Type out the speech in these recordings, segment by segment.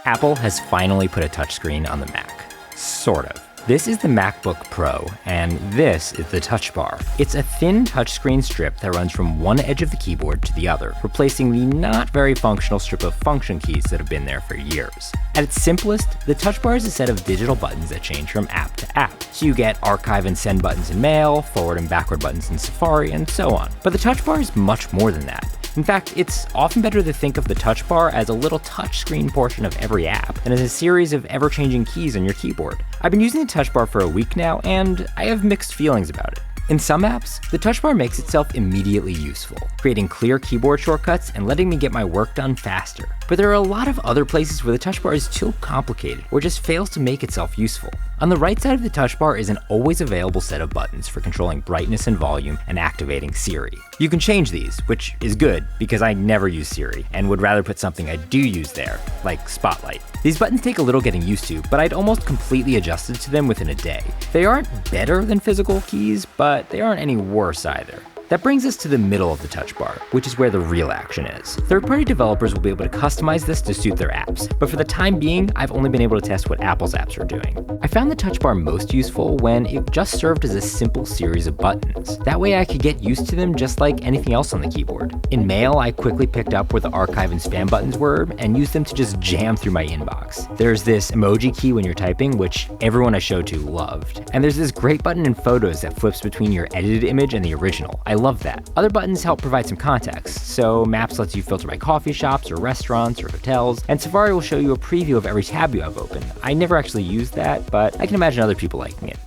Apple has finally put a touchscreen on the Mac. Sort of. This is the MacBook Pro, and this is the Touch Bar. It's a thin touchscreen strip that runs from one edge of the keyboard to the other, replacing the not very functional strip of function keys that have been there for years. At its simplest, the Touch Bar is a set of digital buttons that change from app to app. So you get archive and send buttons in Mail, forward and backward buttons in Safari, and so on. But the Touch Bar is much more than that. In fact, it's often better to think of the Touch Bar as a little touchscreen portion of every app, and as a series of ever-changing keys on your keyboard. I've been using the Touch Bar for a week now, and I have mixed feelings about it. In some apps, the Touch Bar makes itself immediately useful, creating clear keyboard shortcuts and letting me get my work done faster. But there are a lot of other places where the Touch Bar is too complicated or just fails to make itself useful. On the right side of the Touch Bar is an always available set of buttons for controlling brightness and volume and activating Siri. You can change these, which is good because I never use Siri and would rather put something I do use there, like Spotlight. These buttons take a little getting used to, but I'd almost completely adjusted to them within a day. They aren't better than physical keys, but they aren't any worse either. That brings us to the middle of the Touch Bar, which is where the real action is. Third-party developers will be able to customize this to suit their apps, but for the time being, I've only been able to test what Apple's apps are doing. I found the Touch Bar most useful when it just served as a simple series of buttons. That way I could get used to them just like anything else on the keyboard. In Mail, I quickly picked up where the archive and spam buttons were and used them to just jam through my inbox. There's this emoji key when you're typing, which everyone I showed to loved. And there's this great button in Photos that flips between your edited image and the original. I love that. Other buttons help provide some context, so Maps lets you filter by coffee shops or restaurants or hotels, and Safari will show you a preview of every tab you have open. I never actually used that, but I can imagine other people liking it.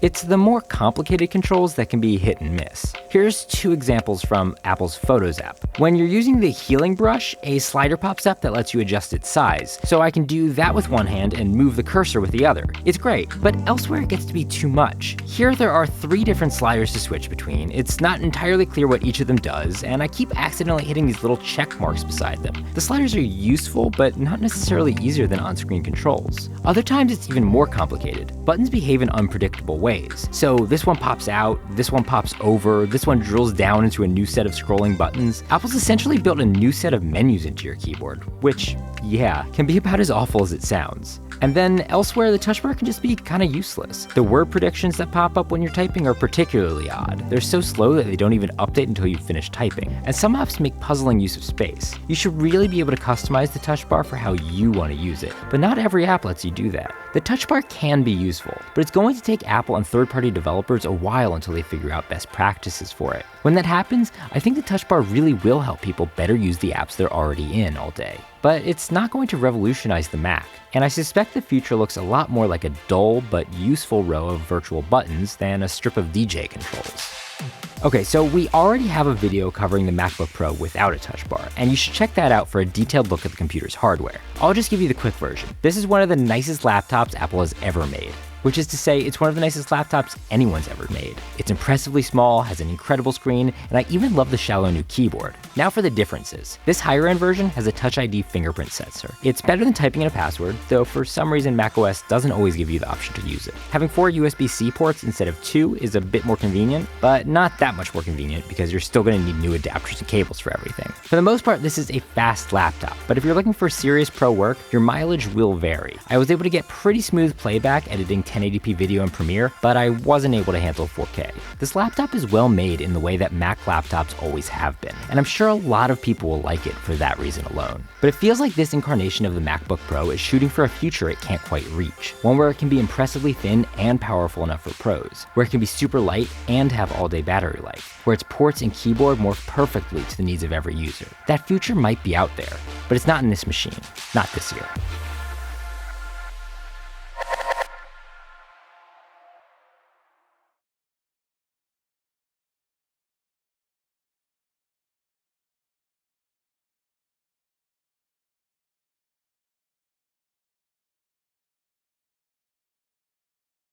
It's the more complicated controls that can be hit and miss. Here's two examples from Apple's Photos app. When you're using the healing brush, a slider pops up that lets you adjust its size, so I can do that with one hand and move the cursor with the other. It's great, but elsewhere it gets to be too much. Here there are 3 different sliders to switch between. It's not entirely clear what each of them does, and I keep accidentally hitting these little check marks beside them. The sliders are useful, but not necessarily easier than on-screen controls. Other times it's even more complicated. Buttons behave in unpredictable ways. So this one pops out, this one pops over, this one drills down into a new set of scrolling buttons. Apple's essentially built a new set of menus into your keyboard, which, yeah, can be about as awful as it sounds. And then elsewhere, the Touch Bar can just be kind of useless. The word predictions that pop up when you're typing are particularly odd. They're so slow that they don't even update until you finish typing. And some apps make puzzling use of space. You should really be able to customize the Touch Bar for how you want to use it. But not every app lets you do that. The Touch Bar can be useful, but it's going to take Apple and third-party developers a while until they figure out best practices for it. When that happens, I think the Touch Bar really will help people better use the apps they're already in all day. But it's not going to revolutionize the Mac, and I suspect the future looks a lot more like a dull but useful row of virtual buttons than a strip of DJ controls. Okay, so we already have a video covering the MacBook Pro without a Touch Bar, and you should check that out for a detailed look at the computer's hardware. I'll just give you the quick version. This is one of the nicest laptops Apple has ever made. Which is to say, it's one of the nicest laptops anyone's ever made. It's impressively small, has an incredible screen, and I even love the shallow new keyboard. Now for the differences. This higher end version has a Touch ID fingerprint sensor. It's better than typing in a password, though for some reason macOS doesn't always give you the option to use it. Having 4 USB-C ports instead of 2 is a bit more convenient, but not that much more convenient because you're still going to need new adapters and cables for everything. For the most part, this is a fast laptop, but if you're looking for serious pro work, your mileage will vary. I was able to get pretty smooth playback editing 1080p video in Premiere, but I wasn't able to handle 4K. This laptop is well made in the way that Mac laptops always have been, and I'm sure a lot of people will like it for that reason alone. But it feels like this incarnation of the MacBook Pro is shooting for a future it can't quite reach, one where it can be impressively thin and powerful enough for pros, where it can be super light and have all-day battery life, where its ports and keyboard morph perfectly to the needs of every user. That future might be out there, but it's not in this machine, not this year.